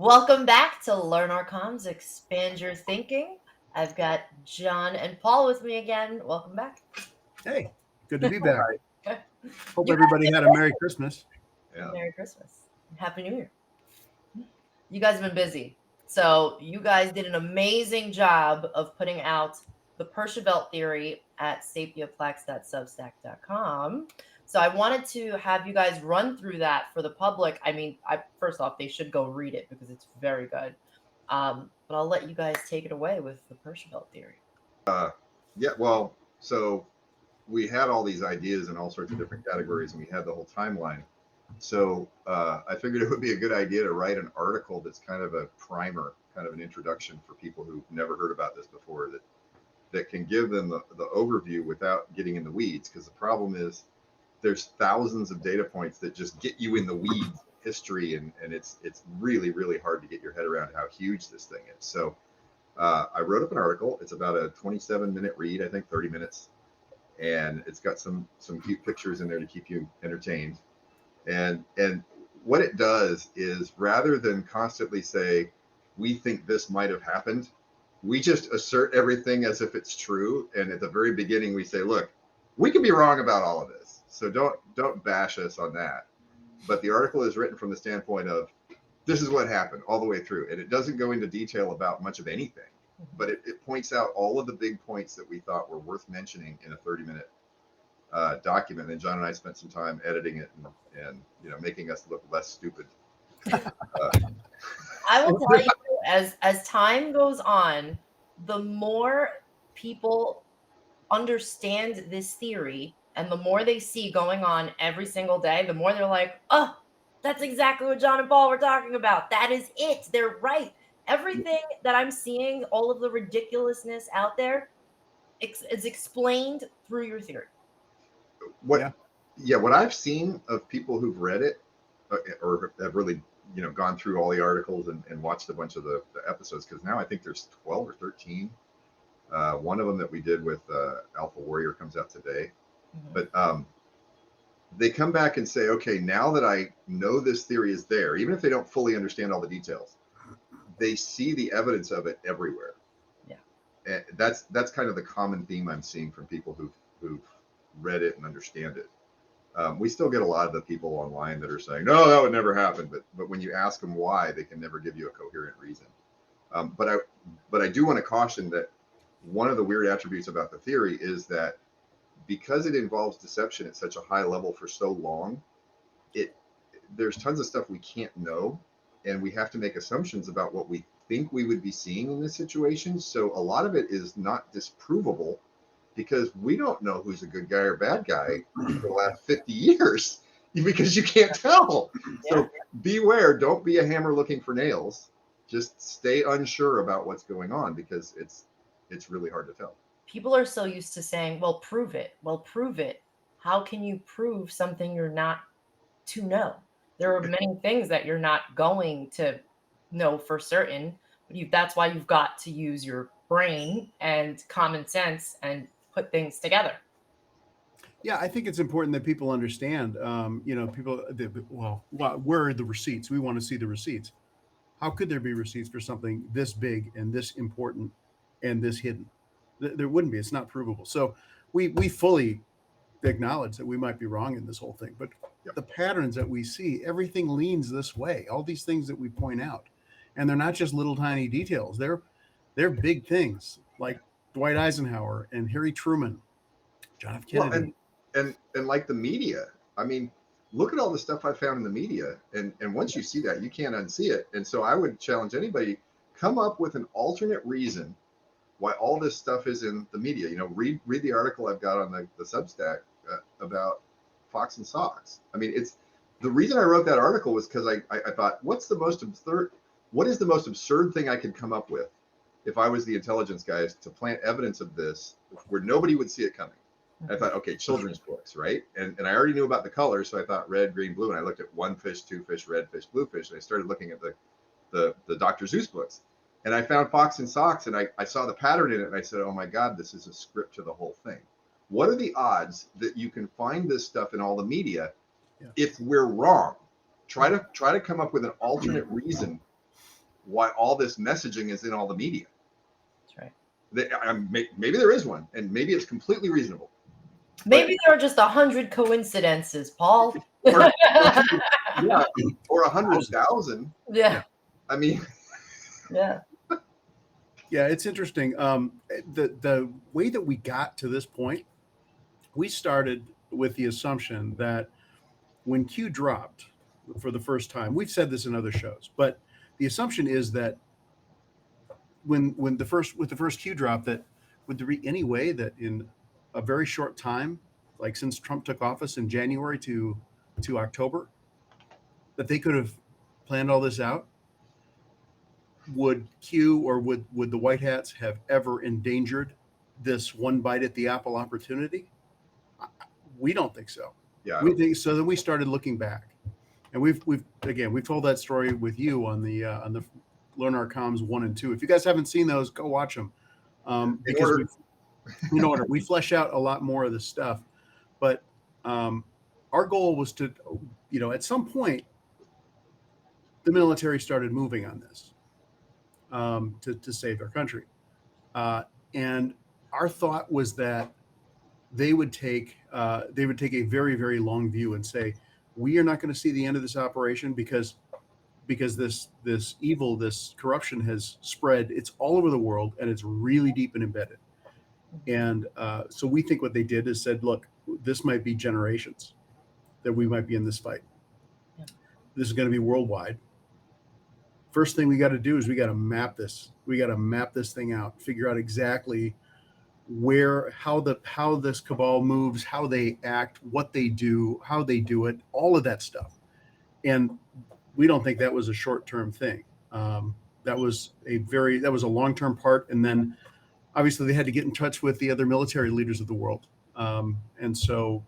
Welcome back to Learn Our Comms, Expand Your Thinking. I've got John and Paul with me again. Welcome back. Hey, good to be back. Hope You everybody had a Merry Christmas. Yeah. Merry Christmas. Happy New Year. You guys have been busy. So you guys did an amazing job of putting out the Pershivelt theory at sapioplex.substack.com. So I wanted to have you guys run through that for the public. I mean, first off, they should go read it because it's very good. But I'll let you guys take it away with the Pershivelt theory. Yeah. Well, so we had all these ideas in all sorts of different categories, and we had the whole timeline. So I figured it would be a good idea to write an article that's kind of a primer, kind of an introduction for people who've never heard about this before, that can give them the overview without getting in the weeds. Because the problem is there's thousands of data points that just get you in the weeds, history, and it's really, really hard to get your head around how huge this thing is. So I wrote up an article. It's about a 27-minute read, I think 30 minutes. And it's got some cute pictures in there to keep you entertained. And what it does is, rather than constantly say, we think this might have happened, we just assert everything as if it's true. And at the very beginning, we say, look, we could be wrong about all of this. So don't bash us on that. But the article is written from the standpoint of, this is what happened all the way through. And it doesn't go into detail about much of anything, but it points out all of the big points that we thought were worth mentioning in a 30-minute document. And John and I spent some time editing it and making us look less stupid. I will tell you, as time goes on, the more people understand this theory and the more they see going on every single day, the more they're like, oh, that's exactly what John and Paul were talking about. That is it. They're right. Everything that I'm seeing, all of the ridiculousness out there, is explained through your theory. What I've seen of people who've read it or have really gone through all the articles and watched a bunch of the episodes, because now I think there's 12 or 13. One of them that we did with Alpha Warrior comes out today. But they come back and say, okay, now that I know this theory is there, even if they don't fully understand all the details, they see the evidence of it everywhere. Yeah. And that's kind of the common theme I'm seeing from people who've read it and understand it. We still get a lot of the people online that are saying, no, that would never happen. But when you ask them why, they can never give you a coherent reason. But I do want to caution that one of the weird attributes about the theory is that because it involves deception at such a high level for so long, there's tons of stuff we can't know, and we have to make assumptions about what we think we would be seeing in this situation. So a lot of it is not disprovable, because we don't know who's a good guy or bad guy for the last 50 years because you can't tell. Yeah. So beware, don't be a hammer looking for nails. Just stay unsure about what's going on, because it's really hard to tell. People are so used to saying, well, prove it. Well, prove it. How can you prove something you're not to know? There are many things that you're not going to know for certain, but that's why you've got to use your brain and common sense and put things together. Yeah, I think it's important that people understand. Where are the receipts? We want to see the receipts. How could there be receipts for something this big and this important and this hidden? There wouldn't be. It's not provable. So we fully acknowledge that we might be wrong in this whole thing, but the patterns that we see, everything leans this way. All these things that we point out, and they're not just little tiny details. They're big things, like Dwight Eisenhower and Harry Truman, John F. Kennedy. Well, and like the media. I mean, look at all the stuff I found in the media, and once you see that, you can't unsee it. And so I would challenge anybody, come up with an alternate reason why all this stuff is in the media. Read the article I've got on the Substack about Fox and Sox. I mean, it's the reason I wrote that article was because I thought, what is the most absurd thing I could come up with if I was the intelligence guys to plant evidence of this where nobody would see it coming. I thought, okay, children's books, right? And I already knew about the colors, so I thought red, green, blue, and I looked at one fish, two fish, red fish, blue fish, and I started looking at the Dr. Seuss books. And I found Fox and Sox, and I saw the pattern in it, and I said, oh my God, this is a script to the whole thing. What are the odds that you can find this stuff in all the media if we're wrong? Try to come up with an alternate reason why all this messaging is in all the media. That's right. Maybe there is one, and maybe it's completely reasonable. Maybe there are just 100 coincidences, Paul. Or, yeah, or 100,000. Yeah. I mean, yeah. Yeah, it's interesting. The way that we got to this point, we started with the assumption that when Q dropped for the first time, we've said this in other shows, but the assumption is that with the first Q drop, that would there be any way that in a very short time, like since Trump took office in January to October, that they could have planned all this out? Would Q or would the White Hats have ever endangered this one bite at the apple opportunity? We don't think so. yeah, We think so. Then we started looking back, and we've told that story with you on the Learn Our Comms 1 and 2. If you guys haven't seen those, go watch them. Because we flesh out a lot more of this stuff. But our goal was to, at some point, the military started moving on this to save our country, and our thought was that they would take a very, very long view and say, we are not going to see the end of this operation because this evil, this corruption has spread. It's all over the world, and it's really deep and embedded. And so we think what they did is said, look, this might be generations that we might be in this fight. Yeah. This is going to be worldwide. First thing we got to do is we got to map this. We got to map this thing out, figure out exactly how this cabal moves, how they act, what they do, how they do it, all of that stuff. And we don't think that was a short-term thing. That was a long-term part. And then obviously they had to get in touch with the other military leaders of the world. And so,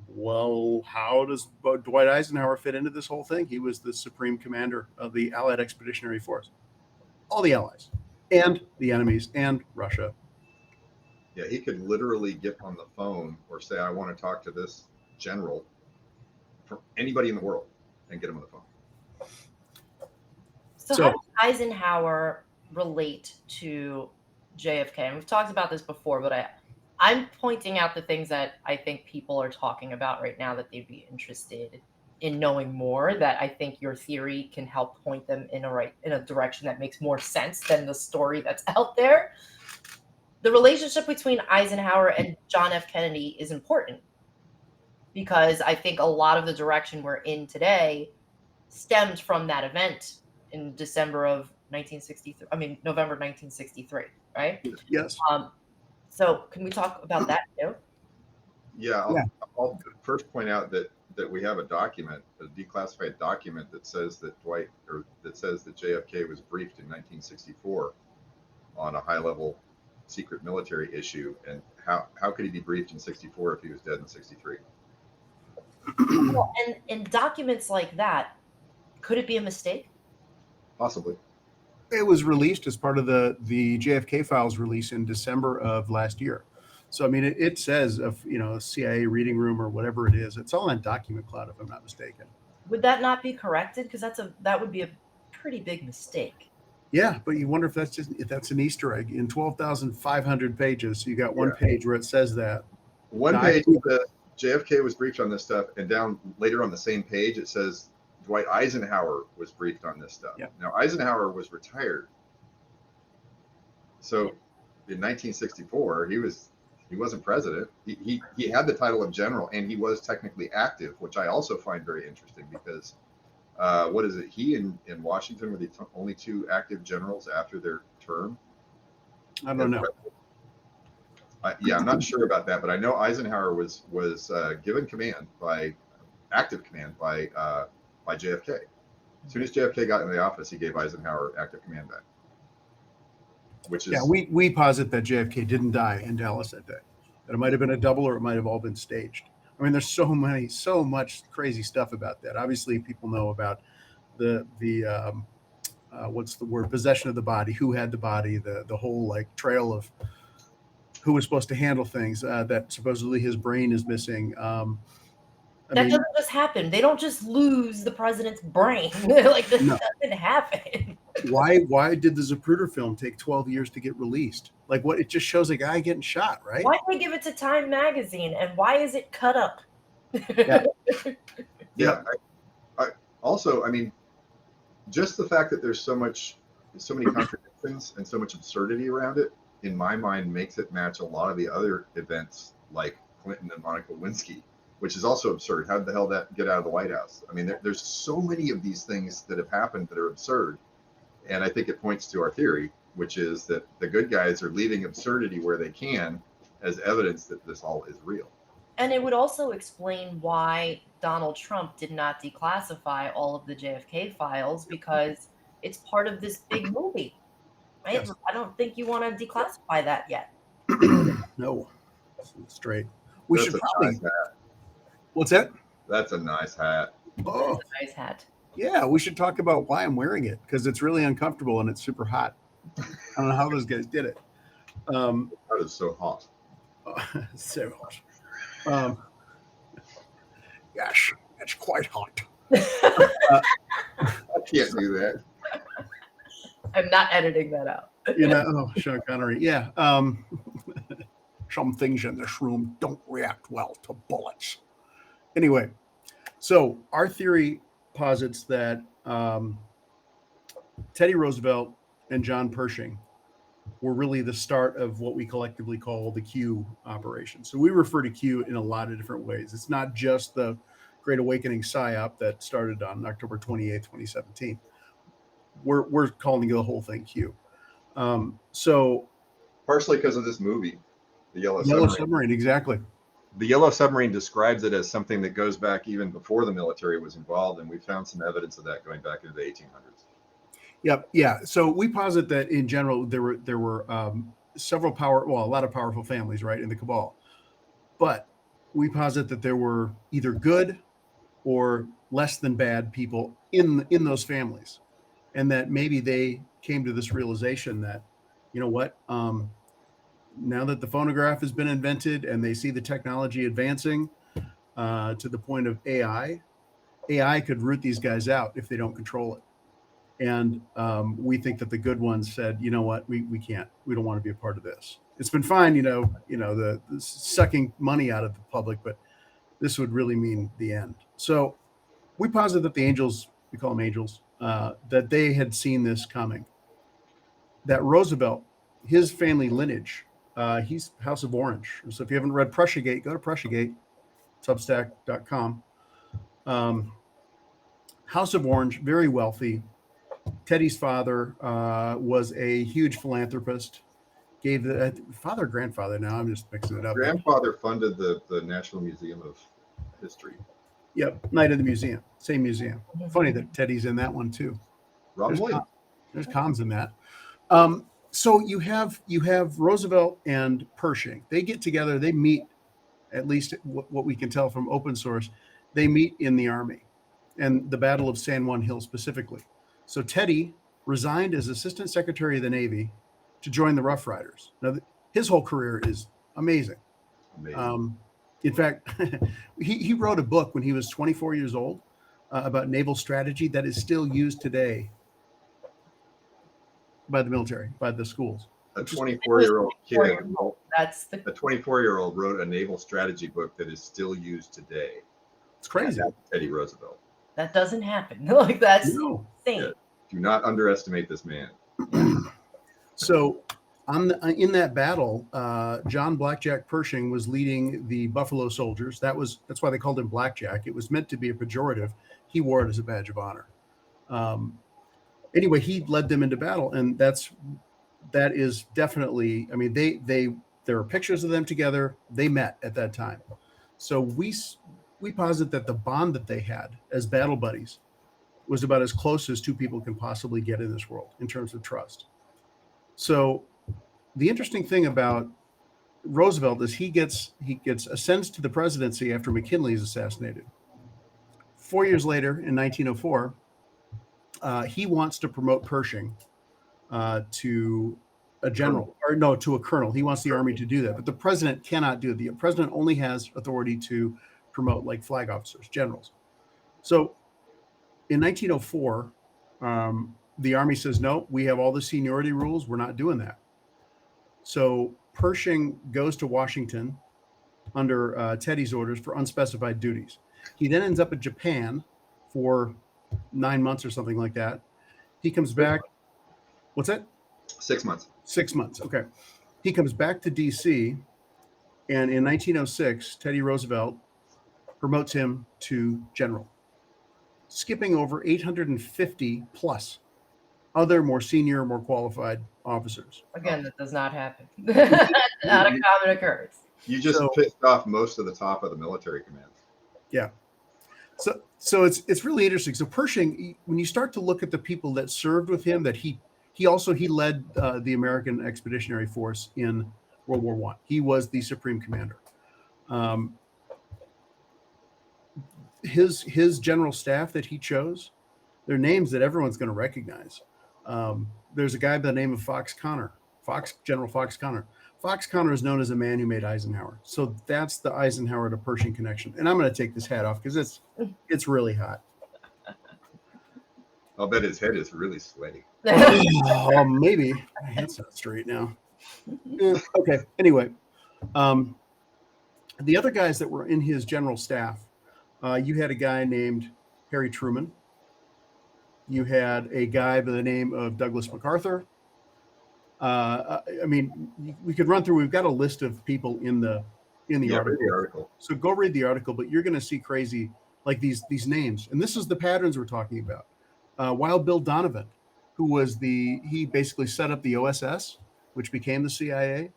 well, how does Dwight Eisenhower fit into this whole thing? He was the supreme commander of the Allied Expeditionary Force, all the allies and the enemies and Russia. Yeah, he could literally get on the phone or say, I want to talk to this general from anybody in the world and get him on the phone. So how does Eisenhower relate to JFK? And we've talked about this before, but I'm pointing out the things that I think people are talking about right now that they'd be interested in knowing more, that I think your theory can help point them in a direction that makes more sense than the story that's out there. The relationship between Eisenhower and John F. Kennedy is important because I think a lot of the direction we're in today stemmed from that event in November 1963, right? Yes. So can we talk about that too? Yeah, I'll first point out that we have a document, a declassified document that says that JFK was briefed in 1964 on a high-level secret military issue, and how could he be briefed in 64 if he was dead in 63? Well, and documents like that, could it be a mistake? Possibly. It was released as part of the JFK files release in December of last year. So, I mean, it says of, a CIA reading room or whatever it is. It's all on document cloud, if I'm not mistaken. Would that not be corrected? Because that would be a pretty big mistake. Yeah, but you wonder if that's an Easter egg in 12,500 pages. You got one page where it says that. One page that JFK was briefed on this stuff, and down later on the same page it says Dwight Eisenhower was briefed on this stuff. Yeah. Now Eisenhower was retired, so in 1964 he wasn't president. He had the title of general, and he was technically active, which I also find very interesting because. What is it? He and Washington were the only two active generals after their term. I don't know. I'm not sure about that, but I know Eisenhower was given active command by JFK. As soon as JFK got in the office, he gave Eisenhower active command back. Which is we posit that JFK didn't die in Dallas that day. That it might have been a double, or it might have all been staged. I mean, there's so much crazy stuff about that. Obviously, people know about the what's the word? Possession of the body, who had the body, the whole trail of who was supposed to handle things. That supposedly his brain is missing. That doesn't just happen. They don't just lose the president's brain. This doesn't happen. Why did the Zapruder film take 12 years to get released? Like, what? It just shows a guy getting shot, right? Why did they give it to Time magazine, and why is it cut up? Yeah. Yeah. I also, I mean, just the fact that there's so many contradictions and so much absurdity around it, in my mind, makes it match a lot of the other events like Clinton and Monica Lewinsky, which is also absurd. How did the hell that get out of the White House? I mean, there's so many of these things that have happened that are absurd. And I think it points to our theory, which is that the good guys are leaving absurdity where they can as evidence that this all is real. And it would also explain why Donald Trump did not declassify all of the JFK files, because it's part of this big movie. Right? Yes. I don't think you want to declassify that yet. No, straight. We That's should a probably. nice hat. What's that? That's a nice hat. Oh, That's a nice hat. yeah. We should talk about why I'm wearing it, because it's really uncomfortable and it's super hot. I don't know how those guys did it. That is so hot. So hot. Gosh, it's quite hot. I can't do that. I'm not editing that out. Sean Connery. Yeah. Some things in this room don't react well to bullets. Anyway, so our theory posits that Teddy Roosevelt and John Pershing were really the start of what we collectively call the Q operation. So we refer to Q in a lot of different ways. It's not just the Great Awakening PSYOP that started on October 28th, 2017. We're calling the whole thing Q. So partially because of this movie, The Yellow Submarine, exactly. The Yellow Submarine describes it as something that goes back even before the military was involved, and we found some evidence of that going back into the 1800s. Yep. Yeah. So we posit that in general there were a lot of powerful families, right, in the cabal, but we posit that there were either good or less than bad people in those families, and that maybe they came to this realization that, you know what, now that the phonograph has been invented and they see the technology advancing to the point of AI could root these guys out if they don't control it. And we think that the good ones said, you know what, we can't, we don't want to be a part of this. It's been fine, the sucking money out of the public, but this would really mean the end. So we posit that the angels, we call them angels, that they had seen this coming. That Roosevelt, his family lineage, he's House of Orange. So if you haven't read Prussiagate, go to Prussiagate, substack.com. House of Orange, very wealthy. Teddy's father was a huge philanthropist. Gave the father, grandfather. Now I'm just mixing it up. Grandfather funded the National Museum of History. Yep, Night of the Museum, same museum. Funny that Teddy's in that one too. There's comms in that. So you have Roosevelt and Pershing. They get together. They meet, at least what we can tell from open source. They meet in the Army, and the Battle of San Juan Hill specifically. So Teddy resigned as Assistant Secretary of the Navy to join the Rough Riders. Now, his whole career is amazing. In fact, he wrote a book when he was 24 years old about naval strategy that is still used today by the military, by the schools. A 24-year-old kid, That's a 24-year-old wrote a naval strategy book that is still used today. It's crazy. Teddy Roosevelt. That doesn't happen. Like, that's insane. Yeah. Do not underestimate this man. So in that battle, John Blackjack Pershing was leading the Buffalo Soldiers. That's why they called him Blackjack. It was meant to be a pejorative. He wore it as a badge of honor. Anyway, he led them into battle, and that is definitely. I mean, there are pictures of them together. They met at that time. So we posit that the bond that they had as battle buddies was about as close as two people can possibly get in this world in terms of trust. So the interesting thing about Roosevelt is he ascends to the presidency after McKinley is assassinated. 4 years later, in 1904, he wants to promote Pershing to a general, to a colonel. He wants the army to do that, but the president cannot do it. The president only has authority to promote like flag officers, generals. So in 1904, the Army says, no, we have all the seniority rules. We're not doing that. So Pershing goes to Washington under Teddy's orders for unspecified duties. He then ends up in Japan for 9 months or something like that. He comes back. What's that? 6 months. 6 months. Okay. He comes back to D.C. and in 1906, Teddy Roosevelt promotes him to general, skipping over 850 plus other more senior, more qualified officers. Again, that does not happen. Not a common occurrence. You just pissed off most of the top of the military command. Yeah. So it's really interesting. So Pershing, when you start to look at the people that served with him, that he led the American Expeditionary Force in World War I. He was the supreme commander. His general staff that he chose, they're names that everyone's going to recognize. There's a guy by the name of General Fox Connor. Fox Connor is known as a man who made Eisenhower. So that's the Eisenhower to Pershing connection. And I'm going to take this hat off because it's really hot. I'll bet his head is really sweaty. Oh, maybe. My head's not straight now. Okay. Anyway, the other guys that were in his general staff, you had a guy named Harry Truman. You had a guy by the name of Douglas MacArthur. I mean, we could run through. We've got a list of people in the article. So go read the article, but you're going to see crazy like these names, and this is the patterns we're talking about. Wild Bill Donovan, who was he basically set up the OSS, which became the CIA.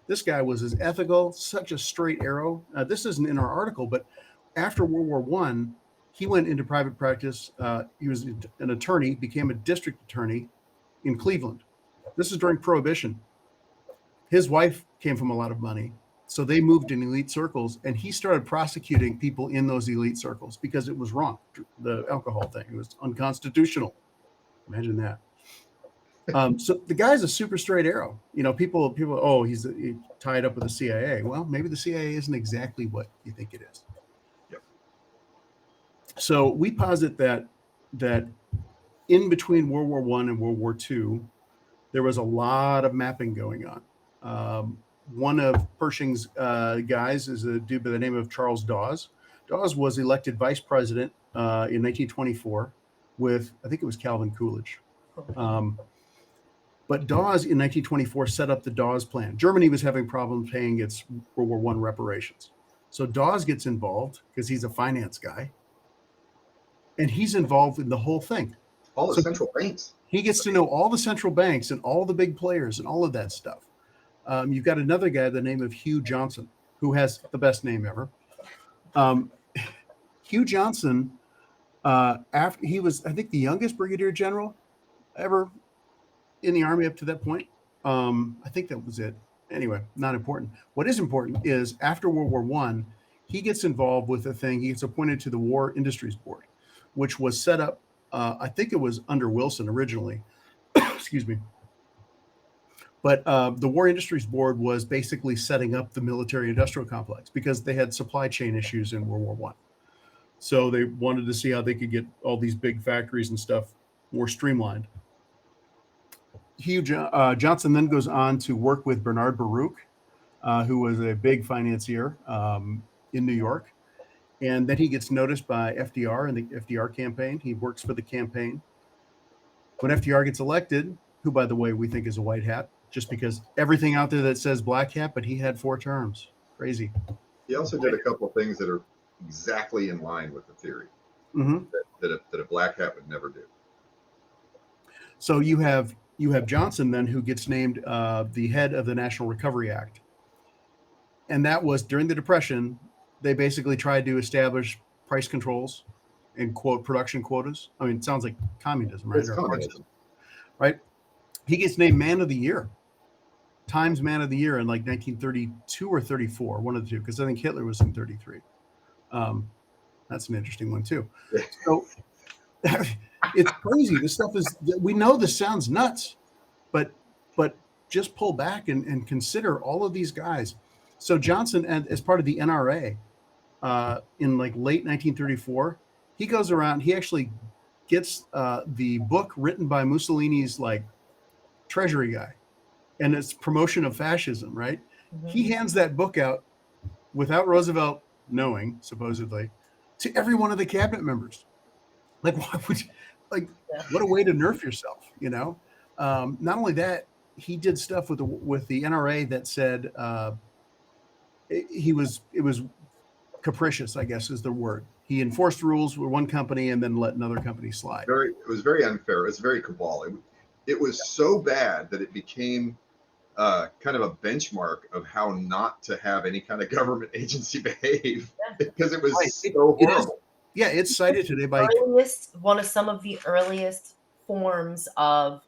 This guy was as ethical, such a straight arrow. This isn't in our article, but after World War I, he went into private practice. He was an attorney, became a district attorney in Cleveland. This is during Prohibition. His wife came from a lot of money, so they moved in elite circles, and he started prosecuting people in those elite circls because it was wrong. The alcohol thing, it was unconstitutional. Imagine that. So the guy's a super straight arrow. You know, people, oh, he's tied up with the CIA. Well, maybe the CIA isn't exactly what you think it is. Yep. So we posit that in between World War I and World War II, there was a lot of mapping going on. One of Pershing's guys is a dude by the name of Charles Dawes. Dawes was elected vice president in 1924 with, I think it was Calvin Coolidge. But Dawes in 1924 set up the Dawes Plan. Germany was having problems paying its World War I reparations. So Dawes gets involved because he's a finance guy. And he's involved in the whole thing. All the central banks. He gets to know all the central banks and all the big players and all of that stuff. You've got another guy by the name of Hugh Johnson, who has the best name ever. Hugh Johnson, after he was, I think, the youngest brigadier general ever in the Army up to that point. I think that was it. Anyway, not important. What is important is after World War I, he gets involved with a thing. He gets appointed to the War Industries Board, which was set up, I think it was under Wilson originally. Excuse me. But the War Industries Board was basically setting up the military-industrial complex because they had supply chain issues in World War I. So they wanted to see how they could get all these big factories and stuff more streamlined. Hugh Johnson then goes on to work with Bernard Baruch, who was a big financier in New York. And then he gets noticed by FDR in the FDR campaign. He works for the campaign. When FDR gets elected, who, by the way, we think is a white hat, just because everything out there that says black hat, but he had 4 terms. Crazy. He also did a couple of things that are exactly in line with the theory that a black hat would never do. So you have Johnson then, who gets named the head of the National Recovery Act. And that was during the Depression. They basically tried to establish price controls and production quotas. I mean, it sounds like communism, right? It's communism. Right? He gets named Man of the Year, Times Man of the Year in like 1932 or 34, one of the two, because I think Hitler was in 33. That's an interesting one too. So it's crazy. This stuff is, we know this sounds nuts, but just pull back and consider all of these guys. So Johnson, as part of the NRA, in like late 1934, he goes around. He actually gets the book written by Mussolini's like treasury guy, and it's promotion of fascism, right? Mhm. He hands that book out without Roosevelt knowing, supposedly, to every one of the cabinet members. Like, why would you, like, Yeah. what a way to nerf yourself, you know? Not only that, he did stuff with the NRA that said it was capricious, I guess is the word. He enforced rules with one company and then let another company slide. It was very unfair. It was very cabal. It was so bad that it became kind of a benchmark of how not to have any kind of government agency behave because it was Right. so horrible. Yeah, it's cited today by One of some of the earliest forms of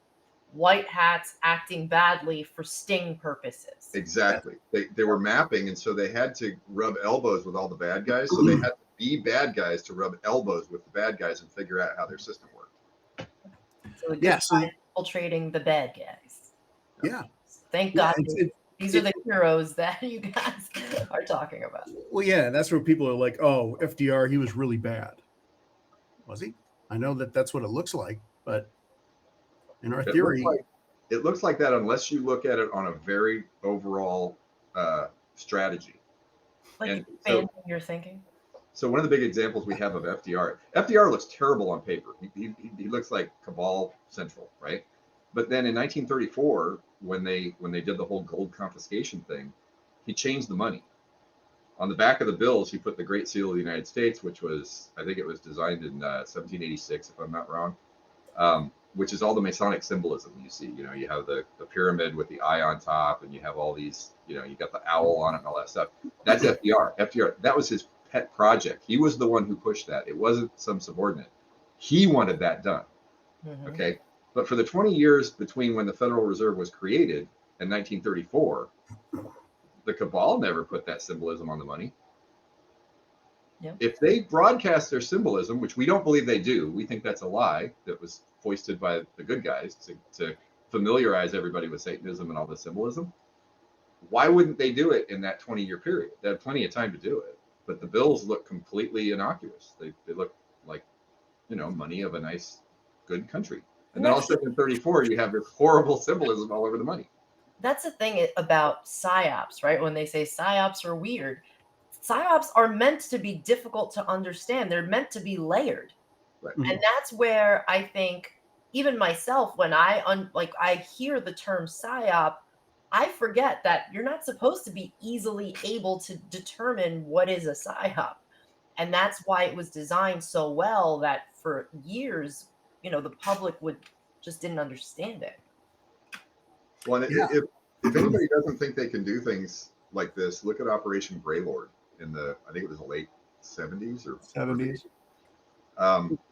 white hats acting badly for sting purposes. Exactly. They were mapping, and so they had to rub elbows with all the bad guys. So they had to be bad guys to rub elbows with the bad guys and figure out how their system worked. So the good Yeah, so guys infiltrating the bad guys. yeah. Thank Yeah, God these are the heroes that you guys are talking about. Well, yeah, that's where people are like, "Oh, FDR, he was really bad." Was he? I know that that's what it looks like, but in our theory, It looks like that unless you look at it on a very overall strategy. Like And expanding your thinking. So one of the big examples we have of FDR looks terrible on paper. He looks like cabal central, right? But then in 1934, when they did the whole gold confiscation thing, he changed the money. On the back of the bills, he put the Great Seal of the United States, which was, I think it was designed in 1786, if I'm not wrong, which is all the Masonic symbolism you see. You know, you have the pyramid with the eye on top, and you have all these, you know, you got the owl on it and all that stuff. That's FDR. FDR, that was his pet project. He was the one who pushed that. It wasn't some subordinate. He wanted that done. Mhm. Okay. But for the 20 years between when the Federal Reserve was created in 1934, the cabal never put that symbolism on the money. Yeah. If they broadcast their symbolism, which we don't believe they do, we think that's a lie that was foisted by the good guys to familiarize everybody with Satanism and all the symbolism. Why wouldn't they do it in that 20-year period? They had plenty of time to do it. But the bills look completely innocuous. They look like, you know, money of a nice, good country. And then all of a sudden in 34, you have this horrible symbolism all over the money. That's the thing about psyops, right? When they say psyops are weird, psyops are meant to be difficult to understand. They're meant to be layered. Right. And that's where I think even myself, when I hear the term psyop, I forget that you're not supposed to be easily able to determine what is a psyop. And that's why it was designed so well that for years, you know, the public just didn't understand it. Well, if anybody doesn't think they can do things like this, look at Operation Greylord in I think it was the late 70s or 70s.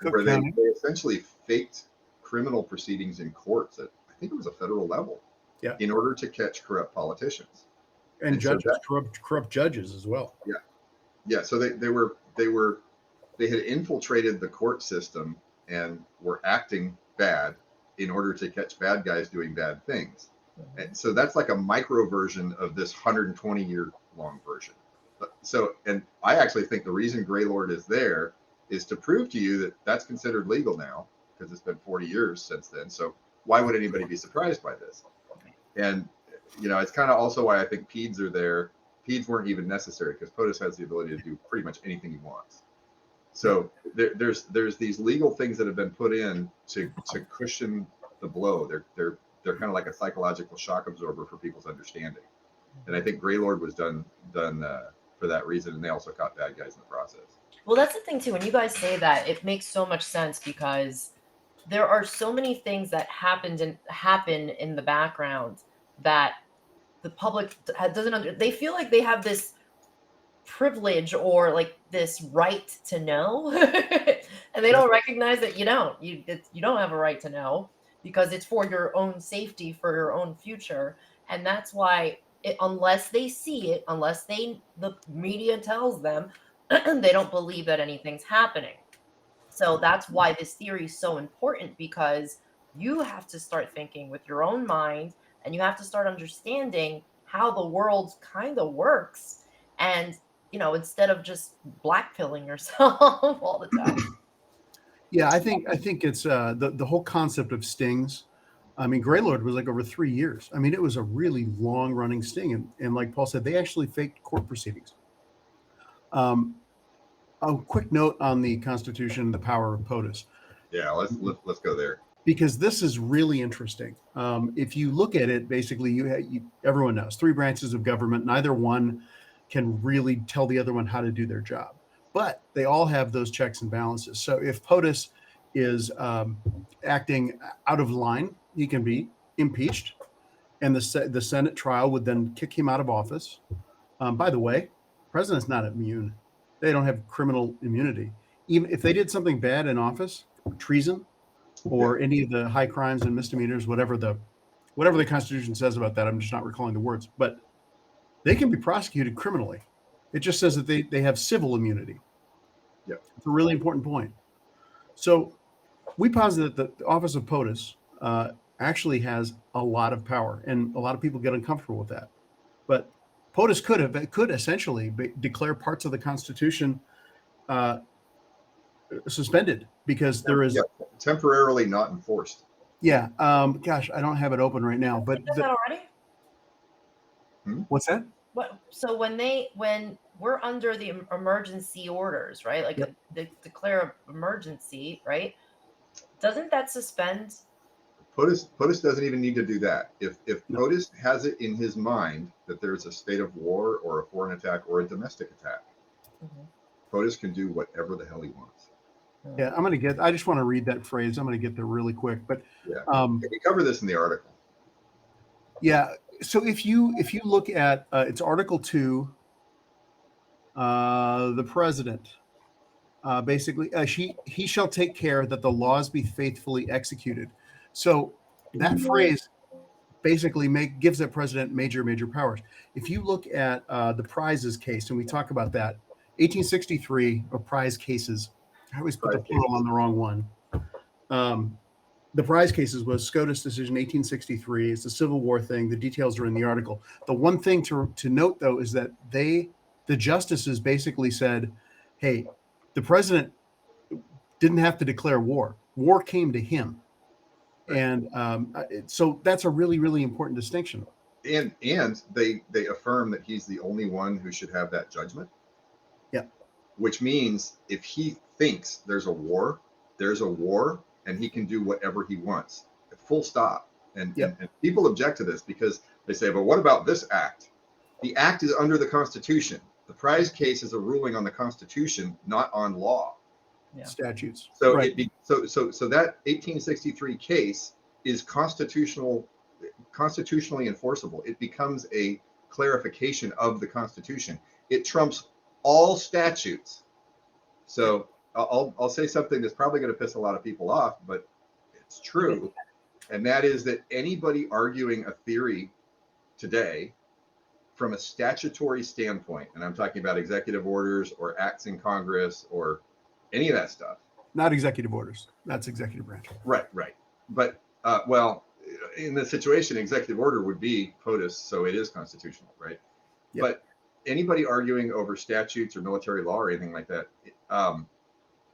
Where they essentially faked criminal proceedings in courts at, I think it was a federal level, in order to catch corrupt politicians and judges, corrupt judges as well. Yeah. So they had infiltrated the court system and were acting bad in order to catch bad guys doing bad things. And so that's like a micro version of this 120-year long version. So, and I actually think the reason Greylord is there is to prove to you that that's considered legal now, because it's been 40 years since then. So why would anybody be surprised by this? And, you know, it's kind of also why I think PEDs are there. PEDs weren't even necessary because POTUS has the ability to do pretty much anything he wants. So there's these legal things that have been put in to cushion the blow. They're kind of like a psychological shock absorber for people's understanding. And I think Greylord was done for that reason, and they also caught bad guys in the process. Well, that's the thing too. When you guys say that, it makes so much sense because there are so many things that happen in the background that the public doesn't they feel like they have this privilege or like this right to know and they don't recognize that you don't have a right to know because it's for your own safety, for your own future. And that's why unless they see it, unless the media tells them, they don't believe that anything's happening. So that's why this theory is so important, because you have to start thinking with your own mind and you have to start understanding how the world kind of works. And, you know, instead of just blackpilling yourself all the time. Yeah, I think it's the whole concept of stings. I mean, Greylord was like over 3 years. I mean, it was a really long running sting, and like Paul said, they actually faked court proceedings. Um, a quick note on the Constitution, the power of POTUS, Yeah, let's go there. because this is really interesting. If you look at it, basically, everyone knows three branches of government. Neither one can really tell the other one how to do their job, but they all have those checks and balances. So if POTUS is acting out of line, he can be impeached, and the Senate trial would then kick him out of office. By the way, president's not immune; they don't have criminal immunity. Even if they did something bad in office, treason, Yeah. or any of the high crimes and misdemeanors, whatever the Constitution says about that, I'm just not recalling the words, but they can be prosecuted criminally. It just says that they have civil immunity. Yeah. It's a really important point. So we posit that the office of POTUS actually has a lot of power, and a lot of people get uncomfortable with that. But POTUS could essentially declare parts of the Constitution uh, suspended, because there is, Yeah, temporarily not enforced. yeah. Gosh, I don't have it open right now, but Does that already? what's that? What? So when we're under the emergency orders, right? Like Yep. they declare emergency, right? Doesn't that suspend? POTUS doesn't even need to do that. If No. POTUS has it in his mind that there's a state of war or a foreign attack or a domestic attack, Mhm. POTUS can do whatever the hell he wants. Yeah, I just want to read that phrase. I'm going to get there really quick, but Yeah, we cover this in the article. yeah. So if you look at it's Article 2, the president basically he shall take care that the laws be faithfully executed. So that phrase basically gives that president major powers. If you look at the Prizes case, and we talk about that, 1863, or prize cases. I always put the Prize plural cases. on the wrong one. The prize cases was SCOTUS decision 1863. It's a Civil War thing. The details are in the article. The one thing to note, though, is that the justices basically said, hey, the president didn't have to declare war. War came to him. Right. And so that's a really important distinction. And they affirm that he's the only one who should have that judgment. Yeah. Which means if he thinks there's a war, and he can do whatever he wants. Full stop. And people object to this because they say, but what about this act? The act is under the Constitution. The prize case is a ruling on the Constitution, not on law. Yeah. Statutes. So right. So that 1863 case is constitutionally enforceable. It becomes a clarification of the Constitution. It trumps all statutes. So I'll say something that's probably going to piss a lot of people off, but it's true. And that is that anybody arguing a theory today from a statutory standpoint, and I'm talking about executive orders or acts in Congress or any of that stuff. Not executive orders. That's executive branch. Right. But, well, in this situation, executive order would be POTUS, so it is constitutional, right? Yep. But anybody arguing over statutes or military law or anything like that,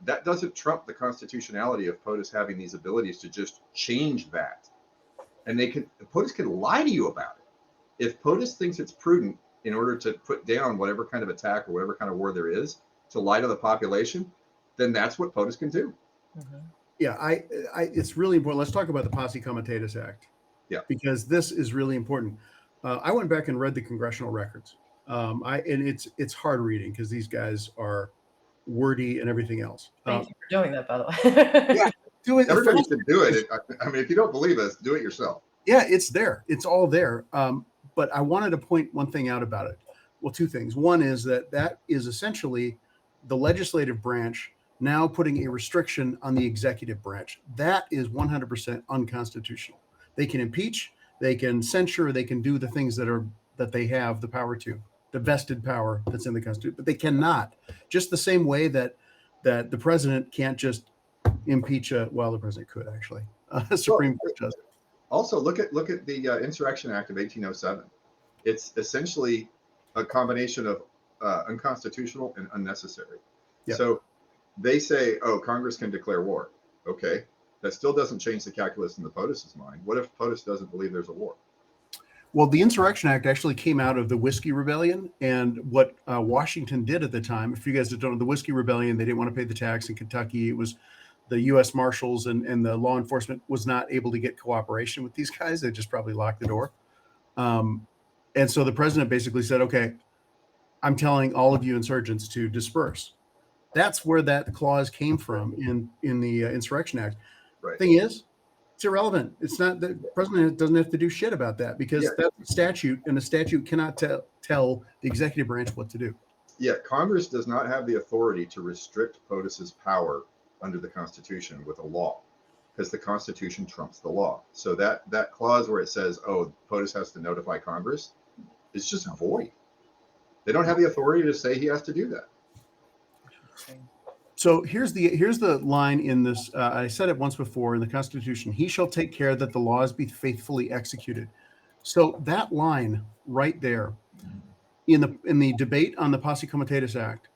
that doesn't trump the constitutionality of POTUS having these abilities to just change that. And POTUS can lie to you about it. If POTUS thinks it's prudent in order to put down whatever kind of attack or whatever kind of war there is to lie to the population, then that's what POTUS can do. Mm-hmm. Yeah, it's really important. Let's talk about the Posse Comitatus Act. Yeah, because this is really important. I went back and read the congressional records. And it's hard reading because these guys are wordy and everything else. Thank you for doing that, by the way. Yeah, do it. Everybody should do it. I mean, if you don't believe us, do it yourself. Yeah, it's there. It's all there. But I wanted to point one thing out about it. Well, two things. One is that is essentially the legislative branch now putting a restriction on the executive branch. That is 100% unconstitutional. They can impeach, they can censure, they can do the things that they have the power to, the vested power that's in the Constitution, but they cannot. Just the same way that the president can't just impeach the president could actually, a Supreme Court justice. Also, look at the Insurrection Act of 1807. It's essentially a combination of unconstitutional and unnecessary. Yep. So they say, oh, Congress can declare war. Okay. That still doesn't change the calculus in the POTUS's mind. What if POTUS doesn't believe there's a war? Well, the Insurrection Act actually came out of the Whiskey Rebellion, and what Washington did at the time, if you guys don't know, the Whiskey Rebellion, they didn't want to pay the tax in Kentucky. It was the U.S. Marshals and the law enforcement was not able to get cooperation with these guys. They just probably locked the door. And so the president basically said, okay, I'm telling all of you insurgents to disperse. That's where that clause came from in the Insurrection Act. Right. Thing is, it's irrelevant. It's not, the president doesn't have to do shit about that because that's a statute, and a statute cannot tell the executive branch what to do. Yeah, Congress does not have the authority to restrict POTUS's power under the Constitution with a law, because the Constitution trumps the law. So that clause where it says, oh, POTUS has to notify Congress, is just void. They don't have the authority to say he has to do that. So here's the line in this. I said it once before in the Constitution: "He shall take care that the laws be faithfully executed." So that line right there, in the debate on the Posse Comitatus Act,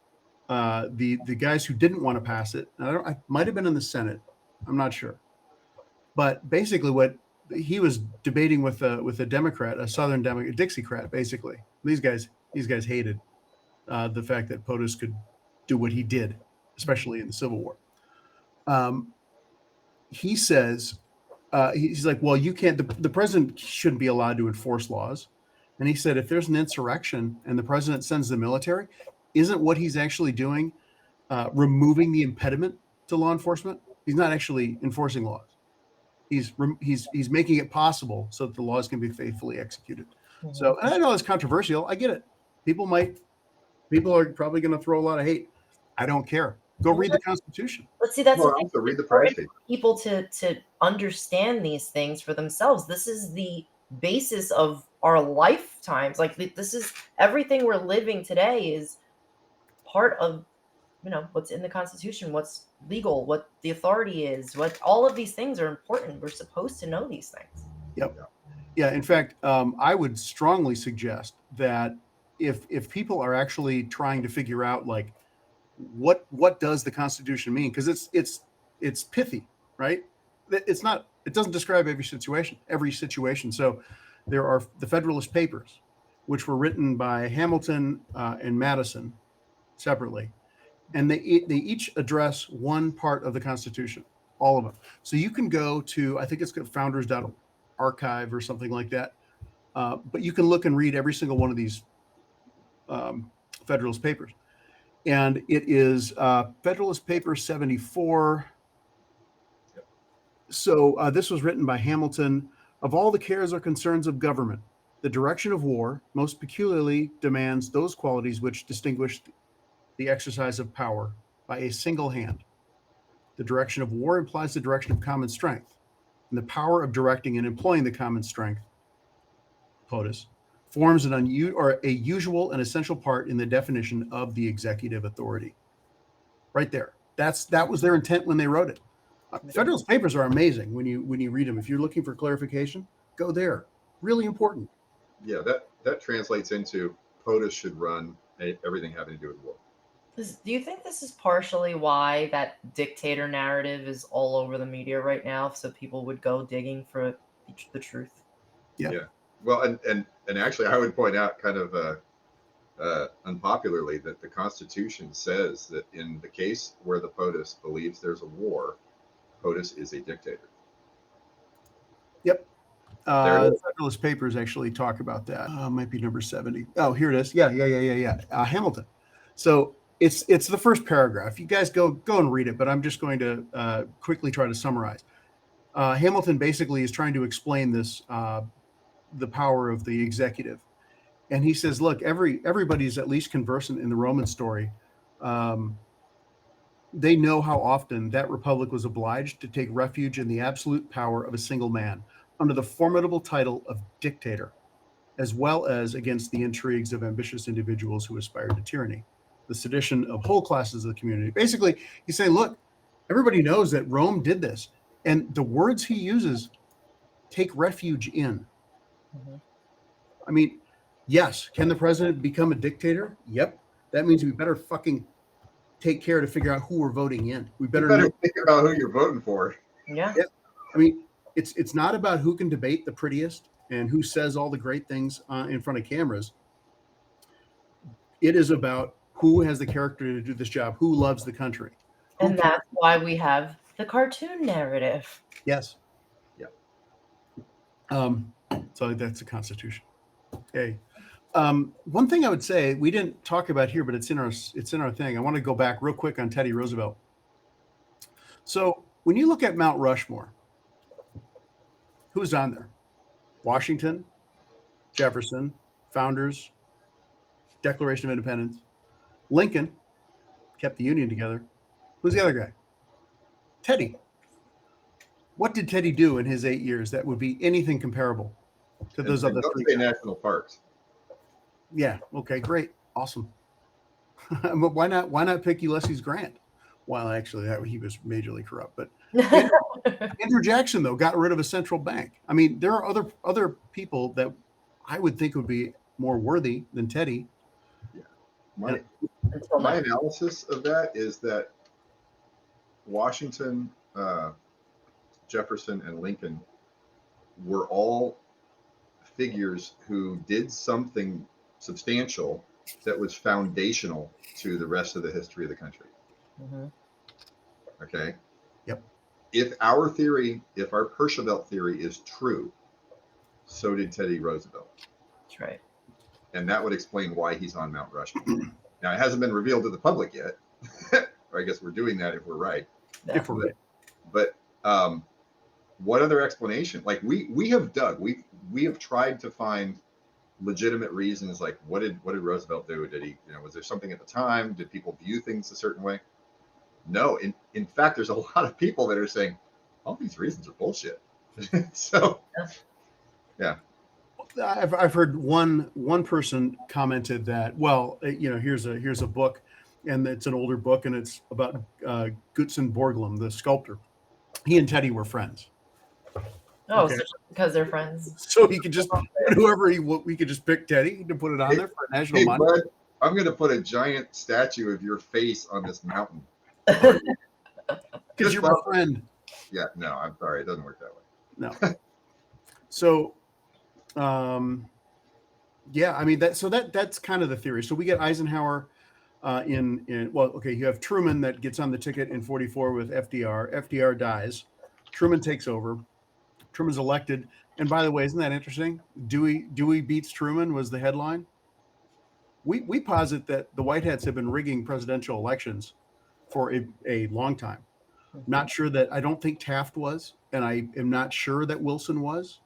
the guys who didn't want to pass it, I might have been in the Senate, I'm not sure, but basically what he was debating with a Democrat, a Southern Democrat, Dixiecrat, basically. These guys hated the fact that POTUS could do what he did, especially in the Civil War. He says, he's like, well, you can't, the president shouldn't be allowed to enforce laws. And he said, if there's an insurrection and the president sends the military, isn't what he's actually doing removing the impediment to law enforcement? He's not actually enforcing laws. He's making it possible so that the laws can be faithfully executed. Mm-hmm. So, and I know it's controversial. I get it. People are probably going to throw a lot of hate. I don't care. Go read the Constitution. Let's see. That's also read the price statement. People to understand these things for themselves. This is the basis of our lifetimes. Like, this is everything we're living today is part of, what's in the Constitution, what's legal, what the authority is, what all of these things are important. We're supposed to know these things. Yep. Yeah. In fact, I would strongly suggest that if people are actually trying to figure out, like, what does the Constitution mean? Because it's pithy, right? It doesn't describe every situation. So there are the Federalist Papers, which were written by Hamilton and Madison separately, and they each address one part of the Constitution, all of them. So you can go to, I think it's got founders.archive or something like that, but you can look and read every single one of these Federalist Papers. And it is Federalist Paper 74. So this was written by Hamilton. Of all the cares or concerns of government, the direction of war most peculiarly demands those qualities which distinguish the exercise of power by a single hand. The direction of war implies the direction of common strength, and the power of directing and employing the common strength, POTUS, forms a usual and essential part in the definition of the executive authority. Right there. That was their intent when they wrote it. Federalist Papers are amazing when you read them. If you're looking for clarification, go there. Really important. Yeah, that translates into POTUS should run everything having to do with war. Do you think this is partially why that dictator narrative is all over the media right now, so people would go digging for the truth? Yeah. Well, and actually, I would point out, kind of unpopularly, that the Constitution says that in the case where the POTUS believes there's a war, POTUS is a dictator. Yep. The Federalist Papers actually talk about that. Might be number 70. Oh, here it is. Yeah. Hamilton. So it's the first paragraph. You guys go and read it, but I'm just going to quickly try to summarize. Hamilton basically is trying to explain this, the power of the executive. And he says, look, everybody's at least conversant in the Roman story. They know how often that republic was obliged to take refuge in the absolute power of a single man under the formidable title of dictator, as well as against the intrigues of ambitious individuals who aspired to tyranny, the sedition of whole classes of the community. Basically, he's saying, look, everybody knows that Rome did this. And the words he uses, take refuge in. Mm-hmm. I mean, yes, can the president become a dictator? Yep. That means we better fucking take care to figure out who we're voting in. We You better better know. think about who you're voting for. Yeah. Yeah. I mean, it's not about who can debate the prettiest and who says all the great things in front of cameras. It is about who has the character to do this job, who loves the country. Who And that's why we have the cartoon narrative. Yes. Yeah. So that's the Constitution. Okay. One thing I would say we didn't talk about here, but it's in our thing. I want to go back real quick on Teddy Roosevelt. So when you look at Mount Rushmore, who's on there? Washington, Jefferson, founders, Declaration of Independence. Lincoln kept the Union together. Who's the other guy? Teddy. What did Teddy do in his 8 years that would be anything comparable to those And other don't three say guys? national parks. Yeah. Okay. Great. Awesome. But why not pick Ulysses Grant? Well, actually, he was majorly corrupt. But Andrew Jackson, though, got rid of a central bank. I mean, there are other people that I would think would be more worthy than Teddy. My Until now. analysis of that is that Washington, Jefferson, and Lincoln were all figures who did something substantial that was foundational to the rest of the history of the country. Mhm. Okay. Yep. If our Pershivelt theory is true, so did Teddy Roosevelt. That's right. And that would explain why he's on Mount Rushmore. Now, it hasn't been revealed to the public yet. Or I guess we're doing that if we're right. Yeah. If we're right. But what other explanation? Like we have dug, we have tried to find legitimate reasons. Like what did Roosevelt do? Did he, was there something at the time? Did people view things a certain way? No. In fact, there's a lot of people that are saying all these reasons are bullshit. So yeah. I've heard one person commented that, well, here's a book, and it's an older book, and it's about Gutzon Borglum, the sculptor. He and Teddy were friends. Oh, Okay. so because they're friends. So he could just we could just pick Teddy to put it on there for a national Hey, monument. bud, I'm going to put a giant statue of your face on this mountain. Because you're my friend. Yeah, no, I'm sorry, it doesn't work that way. No. So, yeah, I mean that's kind of the theory. So we get Eisenhower you have Truman that gets on the ticket in 44 with FDR. FDR dies. Truman takes over. Truman's elected. And by the way, isn't that interesting? Dewey beats Truman was the headline. We posit that the Whiteheads have been rigging presidential elections for a long time. Not sure that I don't think Taft was, and I am not sure that Wilson was.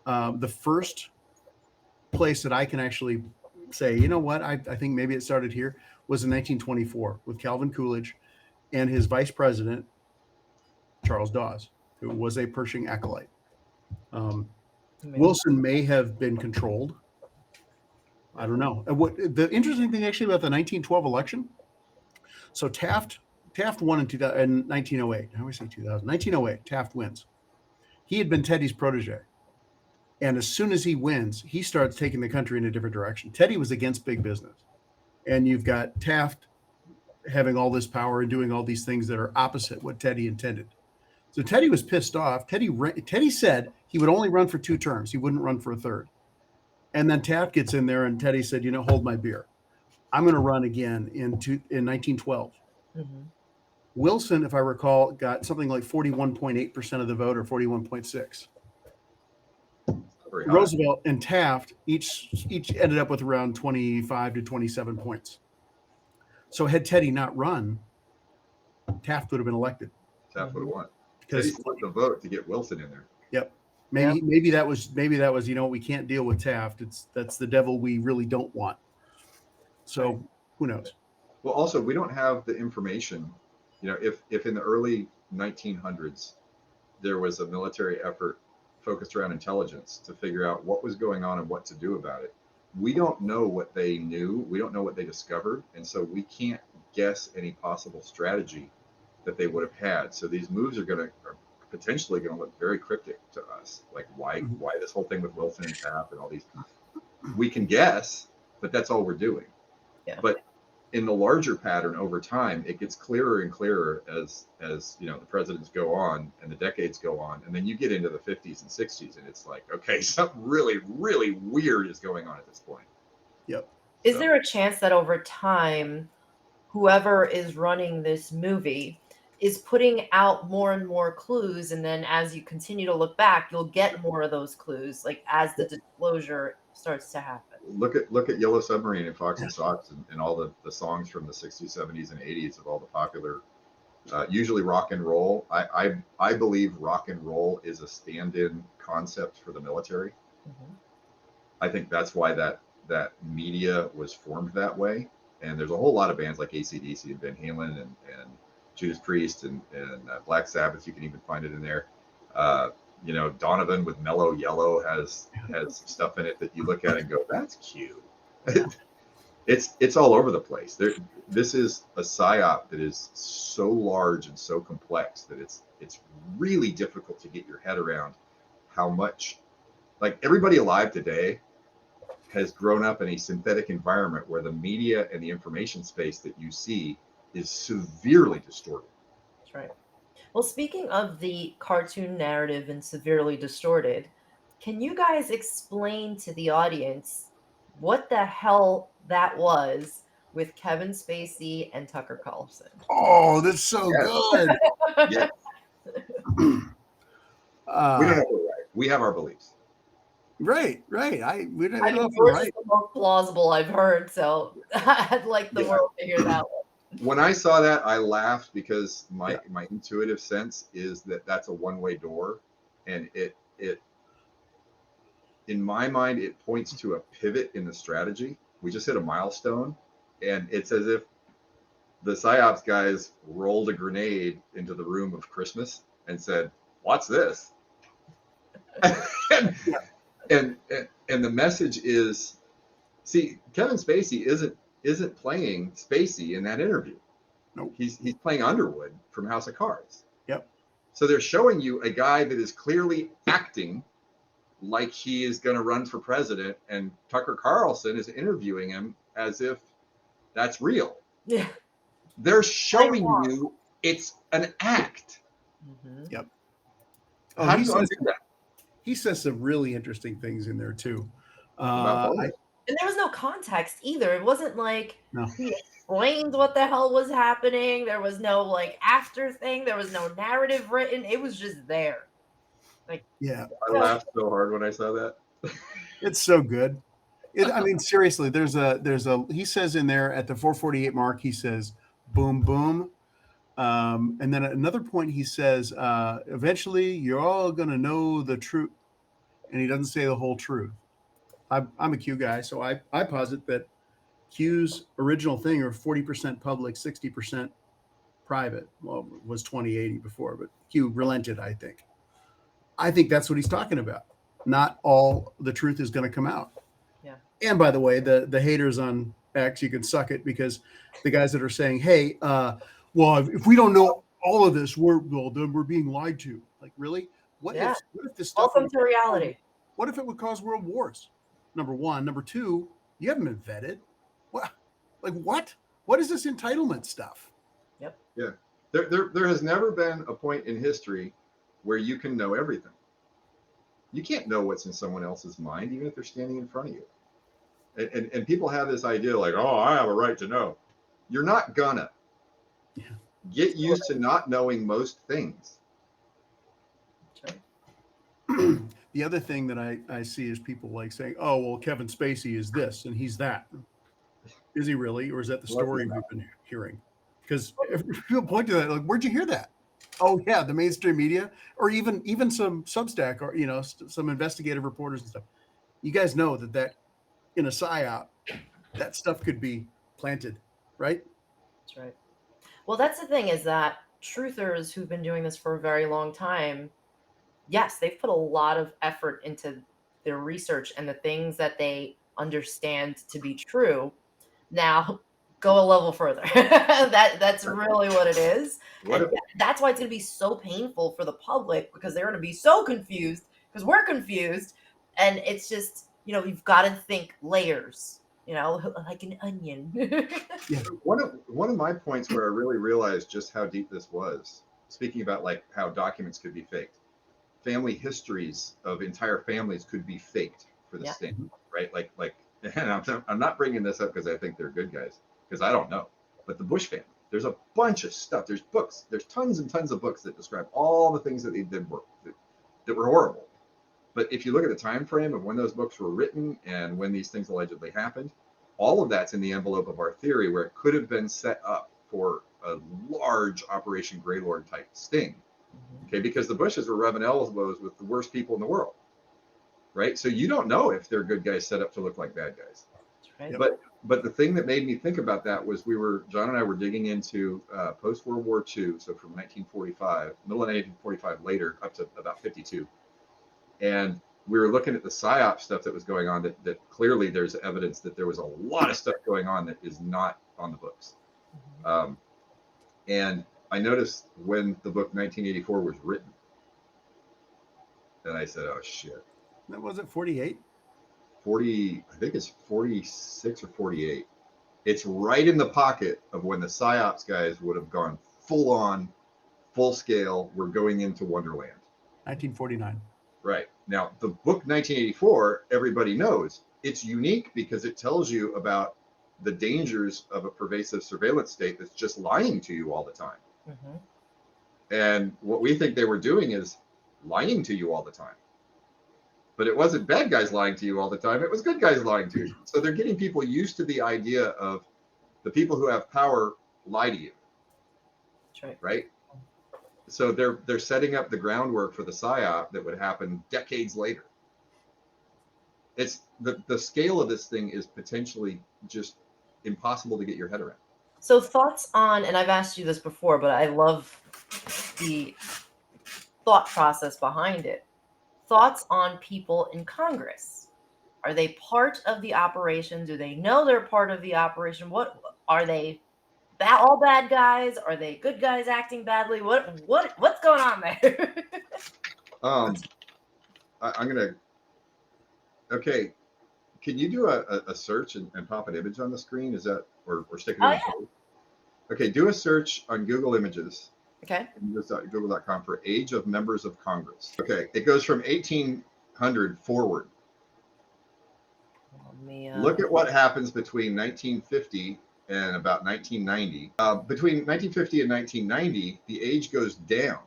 The first place that I can actually say, you know what, I think maybe it started here, was in 1924 with Calvin Coolidge and his vice president, Charles Dawes, who was a Pershing acolyte. Wilson may have been controlled. I don't know. What the interesting thing actually about the 1912 election, so Taft won in 1908. How do we say 2000? 1908, Taft wins. He had been Teddy's protege. And as soon as he wins, he starts taking the country in a different direction. Teddy was against big business. And you've got Taft having all this power and doing all these things that are opposite what Teddy intended. So Teddy was pissed off. Teddy said he would only run for 2 terms. He wouldn't run for a third. And then Taft gets in there and Teddy said, hold my beer. I'm going to run again in 1912. Mm-hmm. Wilson, if I recall, got something like 41.8% of the vote or 41.6%. Roosevelt and Taft each ended up with around 25 to 27 points. So had Teddy not run, Taft would have been elected. Taft would have won. Teddy split the vote to get Wilson in there. Yep. Maybe that was we can't deal with Taft. That's the devil we really don't want. So who knows? Well, also we don't have the information. If in the early 1900s there was a military effort focused around intelligence to figure out what was going on and what to do about it. We don't know what they knew. We don't know what they discovered. And so we can't guess any possible strategy that they would have had. So these moves are potentially going to look very cryptic to us. Like why this whole thing with Wilson and Taft and all these, we can guess, but that's all we're doing. Yeah. But in the larger pattern over time, it gets clearer and clearer as the presidents go on and the decades go on, and then you get into the 50s and 60s, and it's like, okay, something really, really weird is going on at this point. Yep. Is there a chance that over time, whoever is running this movie is putting out more and more clues, and then as you continue to look back, you'll get more of those clues, like as the disclosure starts to happen? Look at Yellow Submarine and Fox and Sox and all the songs from the 60s, 70s, and 80s of all the popular, usually rock and roll. I believe rock and roll is a stand-in concept for the military. Mhm. I think that's why that media was formed that way. And there's a whole lot of bands like AC/DC and Van Halen and Judas Priest and Black Sabbath. You can even find it in there. Donovan with Mellow Yellow has stuff in it that you look at and go, that's cute. It's all over the place. This is a psyop that is so large and so complex that it's really difficult to get your head around how much, like, everybody alive today has grown up in a synthetic environment where the media and the information space that you see is severely distorted. That's right. Well, speaking of the cartoon narrative and severely distorted, can you guys explain to the audience what the hell that was with Kevin Spacey and Tucker Carlson? Oh, that's so good. Yeah. We don't have a right. We have our beliefs. Right. We don't I have mean, a yours right. is the most plausible I've heard, so I'd like the world to hear that one. When I saw that, I laughed because my intuitive sense is that that's a one-way door, and it in my mind it points to a pivot in the strategy. We just hit a milestone, and it's as if the psyops guys rolled a grenade into the room of Christmas and said, "What's this?" and the message is, see, Kevin Spacey isn't playing Spacey in that interview. Nope. He's playing Underwood from House of Cards. Yep. So they're showing you a guy that is clearly acting like he is going to run for president, and Tucker Carlson is interviewing him as if that's real. Yeah. They're showing you it's an act. Mm-hmm. Yep. How do you undo that? He says some really interesting things in there too. And there was no context either. It wasn't like No. he explained what the hell was happening. There was no like after thing. There was no narrative written. It was just there. Like, yeah, I laughed so hard when I saw that. it's so good. I mean, seriously, there's a he says in there at the 448 mark, he says, boom, boom. And then at another point, he says, eventually you're all going to know the truth. And he doesn't say the whole truth. I'm a Q guy, so I posit that Q's original thing are 40% public, 60% private. Well, it was 2080 before, but Q relented, I think. I think that's what he's talking about. Not all the truth is going to come out. yeah. And by the way, the haters on X, you can suck it, because the guys that are saying, hey, well, if we don't know all of this, then we're being lied to. Like, really? What if this stuff Welcome to reality. What if it would cause world wars? Number one. Number two, you haven't been vetted. What? Like, what? What is this entitlement stuff? Yep. Yeah. There has never been a point in history where you can know everything. You can't know what's in someone else's mind, even if they're standing in front of you. And people have this idea like, oh, I have a right to know. You're not gonna. Yeah. Get used to not knowing most things. That's right. The other thing that I see is people like saying, oh, well, Kevin Spacey is this and he's that. Is he really? Or is that the story we've been hearing? Because if people point to that, like, where'd you hear that? Oh, yeah, the mainstream media, or even some Substack, or, some investigative reporters and stuff. You guys know that in a psyop, that stuff could be planted, right? That's right. Well, that's the thing, is that truthers who've been doing this for a very long time, yes, they've put a lot of effort into their research and the things that they understand to be true. Now, go a level further. That's really what it is. That's why it's going to be so painful for the public, because they're going to be so confused, because we're confused. And it's just, you've got to think layers. like an onion. Yeah. One of my points where I really realized just how deep this was, speaking about like how documents could be faked, family histories of entire families could be faked for the Yeah. sting, right? Like, and I'm not bringing this up because I think they're good guys, because I don't know. But the Bush family, there's a bunch of stuff. There's books. There's tons and tons of books that describe all the things that they did that were horrible. But if you look at the time frame of when those books were written and when these things allegedly happened, all of that's in the envelope of our theory, where it could have been set up for a large Operation Greylord type sting. Okay, because the Bushes were rubbing elbows with the worst people in the world, right? So you don't know if they're good guys set up to look like bad guys. Right. But the thing that made me think about that was John and I were digging into post World War II, so from 1945, middle of 1945, later up to about 52, and we were looking at the PSYOP stuff that was going on. That clearly there's evidence that there was a lot of stuff going on that is not on the books. And I noticed when the book 1984 was written, and I said, "Oh shit." That was it 48? 40, I think it's 46 or 48. It's right in the pocket of when the PSYOPs guys would have gone full on, full scale. We're going into Wonderland. 1949. Right. Now, the book 1984, everybody knows it's unique because it tells you about the dangers of a pervasive surveillance state that's just lying to you all the time. Mm-hmm. And what we think they were doing is lying to you all the time. But it wasn't bad guys lying to you all the time. It was good guys lying to you. So they're getting people used to the idea of the people who have power lie to you. That's right. Right? So they're setting up the groundwork for the PSYOP that would happen decades later. It's the scale of this thing is potentially just impossible to get your head around. So thoughts on, and I've asked you this before, but I love the thought process behind it. Thoughts on people in Congress. Are they part of the operation? Do they know they're part of the operation? What are they? All bad guys? Are they good guys acting badly? What's going on there? I'm gonna. Okay, can you do a search and pop an image on the screen? Is that or stick it in? Yeah. Okay, do a search on Google Images. Okay. Google.com for age of members of Congress. Okay, it goes from 1800 forward. Look at what happens between 1950 and about 1990. Between 1950 and 1990, the age goes down.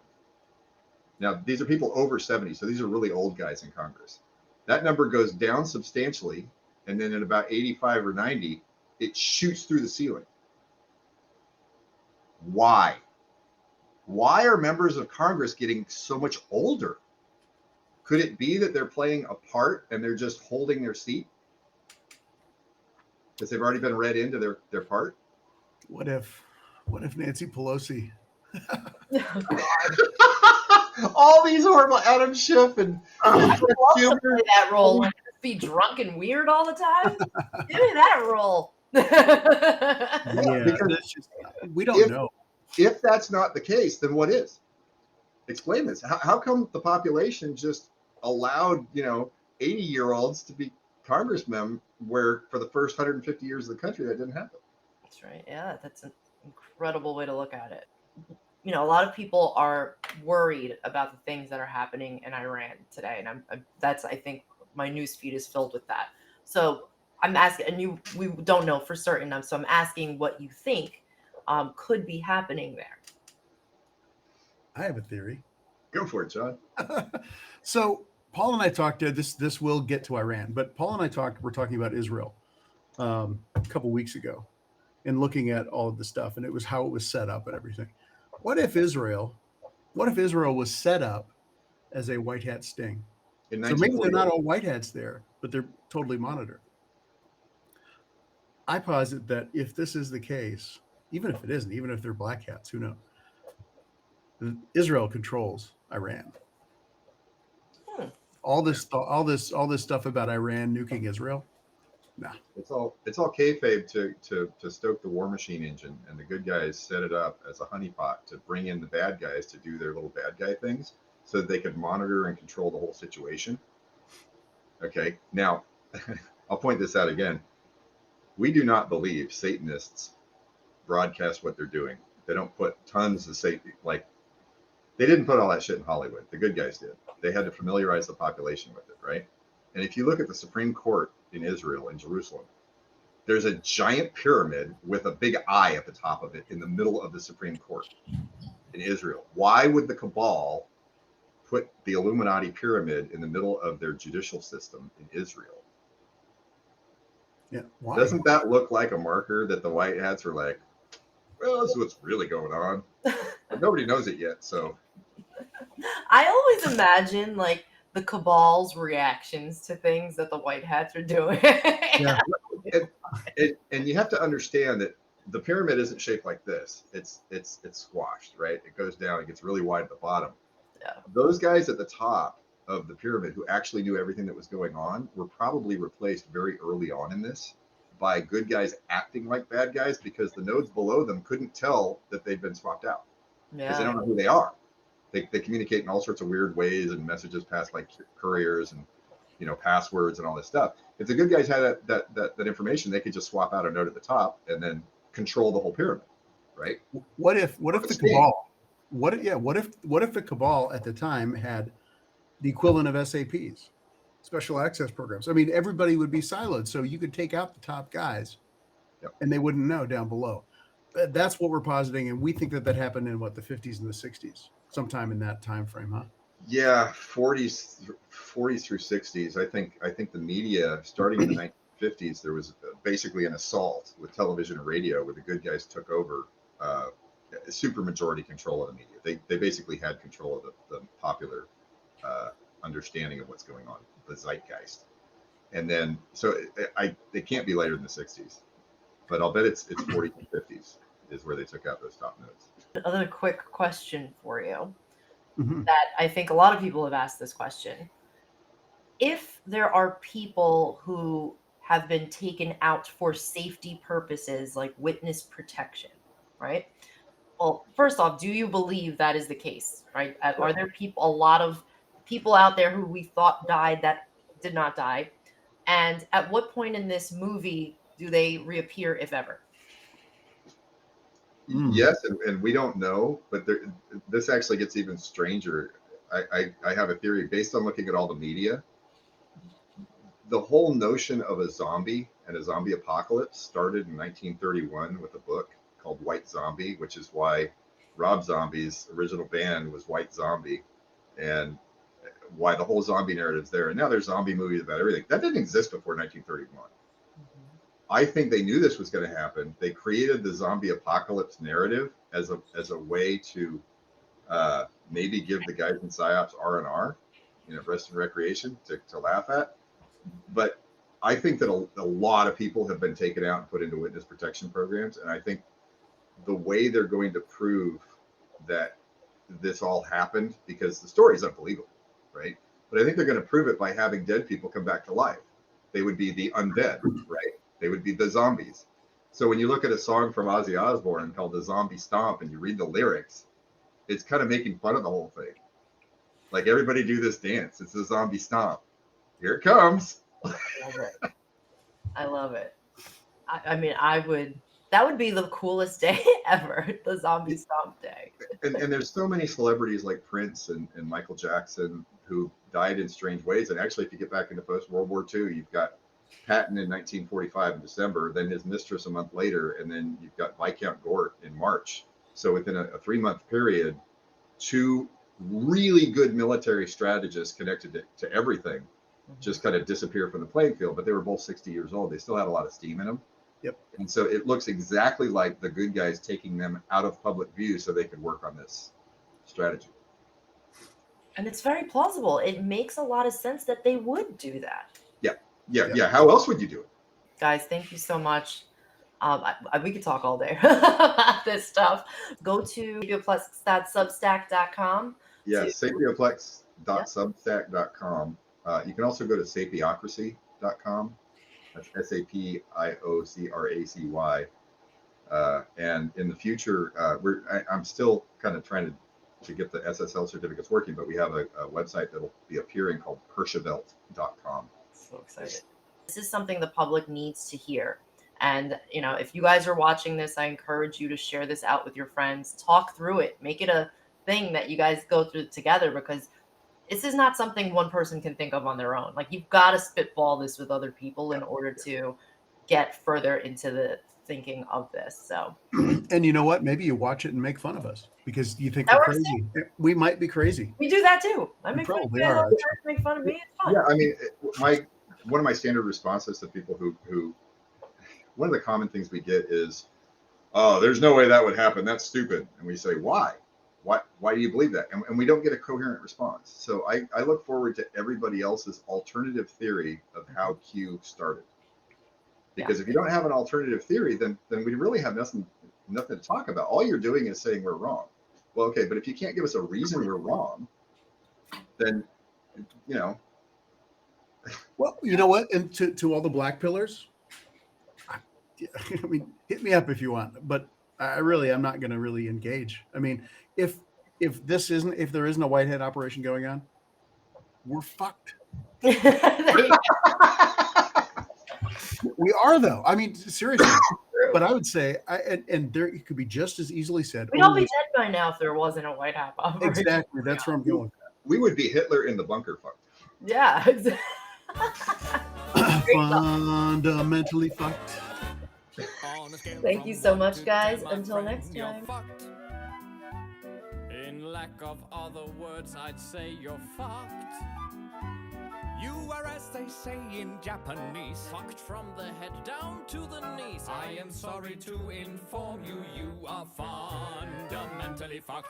Now, these are people over 70, so these are really old guys in Congress. That number goes down substantially, and then at about 85 or 90, it shoots through the ceiling. Why? Why are members of Congress getting so much older? Could it be that they're playing a part and they're just holding their seat because they've already been read into their part? What if Nancy Pelosi? All these horrible Adam Schiff and that role. Like, be drunk and weird all the time. Give me that role. Yeah, because we don't know. If that's not the case, then what is? Explain this. How come the population just allowed 80-year-olds to be congressmen, where for the first 150 years of the country that didn't happen? That's right. Yeah, that's an incredible way to look at it. A lot of people are worried about the things that are happening in Iran today, and I think my news feed is filled with that. So I'm asking, and we don't know for certain. So I'm asking what you think could be happening there. I have a theory. Go for it, John. So Paul and I talked. This will get to Iran, but Paul and I we're talking about Israel a couple weeks ago, and looking at all of the stuff, and it was how it was set up and everything. What if Israel was set up as a white hat sting? So maybe they're not all white hats there, but they're totally monitored. I posit that if this is the case, even if it isn't, even if they're black hats, who knows? Israel controls Iran. All this stuff about Iran nuking Israel. Nah. It's all kayfabe to stoke the war machine engine, and the good guys set it up as a honeypot to bring in the bad guys to do their little bad guy things, so that they could monitor and control the whole situation. Okay, now I'll point this out again. we do not believe Satanists broadcast what they're doing. They don't put tons of Satan, like, they didn't put all that shit in Hollywood. The good guys did. They had to familiarize the population with it, right? And if you look at the Supreme Court in Israel, in Jerusalem, there's a giant pyramid with a big eye at the top of it in the middle of the Supreme Court in Israel. Why would the cabal put the Illuminati pyramid in the middle of their judicial system in Israel? Yeah. Why? Doesn't that look like a marker that the white hats are like, well, this is what's really going on? But nobody knows it yet. So I always imagine like the cabal's reactions to things that the white hats are doing. Yeah. and you have to understand that the pyramid isn't shaped like this. It's squashed, right? It goes down, it gets really wide at the bottom. Yeah. Those guys at the top of the pyramid who actually knew everything that was going on were probably replaced very early on in this by good guys acting like bad guys, because the nodes below them couldn't tell that they'd been swapped out because they don't know who they are. They communicate in all sorts of weird ways, and messages pass like couriers and, you know, passwords and all this stuff. If the good guys had that information, they could just swap out a node at the top and then control the whole pyramid, right? What if the cabal? What if the cabal at the time had the equivalent of SAPs, special access programs? I mean, everybody would be siloed, so you could take out the top guys, Yep. and they wouldn't know down below. That's what we're positing, and we think that happened in what, the 50s and the 60s, sometime in that time frame, huh? Yeah, 40s through 60s. I think the media, starting in the 1950s, there was basically an assault with television and radio where the good guys took over super majority control of the media. They basically had control of the popular understanding of what's going on, the zeitgeist. And then, so it can't be later than the 60s, but I'll bet it's 40s and 50s is where they took out those top nodes. Another quick question for you. Mm-hmm. That I think a lot of people have asked this question. If there are people who have been taken out for safety purposes, like witness protection, right? Well, first off, do you believe that is the case, right? Are there a lot of people out there who we thought died that did not die? And at what point in this movie do they reappear, if ever? Yes, and we don't know, but this actually gets even stranger. I have a theory based on looking at all the media. The whole notion of a zombie and a zombie apocalypse started in 1931 with a book called White Zombie, which is why Rob Zombie's original band was White Zombie, and why the whole zombie narrative is there. And now there's zombie movies about everything. That didn't exist before 1931. I think they knew this was going to happen. They created the zombie apocalypse narrative as a way to maybe give the guys in psyops R&R, you know, rest and recreation to laugh at. But I think that a lot of people have been taken out and put into witness protection programs, and I think the way they're going to prove that this all happened, because the story is unbelievable, right? But I think they're going to prove it by having dead people come back to life. They would be the undead, right? They would be the zombies. So when you look at a song from Ozzy Osbourne called The Zombie Stomp and you read the lyrics, it's kind of making fun of the whole thing. Like, everybody do this dance. It's the zombie stomp. Here it comes. I love it. I mean, that would be the coolest day ever, the zombie stomp day. And there's so many celebrities like Prince and Michael Jackson who died in strange ways. And actually, if you get back into post-World War II, you've got Patton in 1945 in December, then his mistress a month later, and then you've got Viscount Gort in March. So within a 3-month period, 2 really good military strategists connected to everything just kind of disappear from the playing field. But they were both 60 years old. They still had a lot of steam in them. Yep. And so it looks exactly like the good guys taking them out of public view so they could work on this strategy. And it's very plausible. It makes a lot of sense that they would do that. Yeah. How else would you do it? Guys, thank you so much. We could talk all day about this stuff. Go to sapioplex.substack.com. Yeah, sapioplex.substack.com. You can also go to sapiocracy.com. That's SAPIOCRACY. And in the future, I'm still kind of trying to get the SSL certificates working, but we have a website that'll be appearing called Pershivelt.com. So excited. This is something the public needs to hear. And, if you guys are watching this, I encourage you to share this out with your friends, talk through it, make it a thing that you guys go through together, because this is not something one person can think of on their own. Like, you've got to spitball this with other people in order to get further into the thinking of this. So And you know what? Maybe you watch it and make fun of us because you think that we're works too. crazy. We might be crazy. We do that too. I We make fun of probably you guys all are, the actually. time. Make fun of me. It's fun. Yeah, I mean, one of my standard responses to people who one of the common things we get is, "Oh, there's no way that would happen. That's stupid." And we say, "Why? Why do you believe that?" And we don't get a coherent response. So I look forward to everybody else's alternative theory of how Q started. Because if you don't have an alternative theory, then we really have nothing to talk about. All you're doing is saying we're wrong. Well, okay, but if you can't give us a reason we're wrong, then you know. Well, you know what? And to all the black pillars, I mean, hit me up if you want, but I'm not going to really engage. I mean, if there isn't a whitehead operation going on, we're fucked. There you go. We are, though. I mean, seriously. True. But I would say, and there it could be just as easily said. We'd all be dead by now if there wasn't a white hat operation. Exactly. That's where I'm going. We would be Hitler in the bunker fucked. Yeah. Fundamentally fucked. Thank you so much, guys. Until next time. In lack of other words, I'd say you're fucked. You are, as they say in Japanese, fucked from the head down to the knees. I am sorry to inform you, you are fundamentally fucked.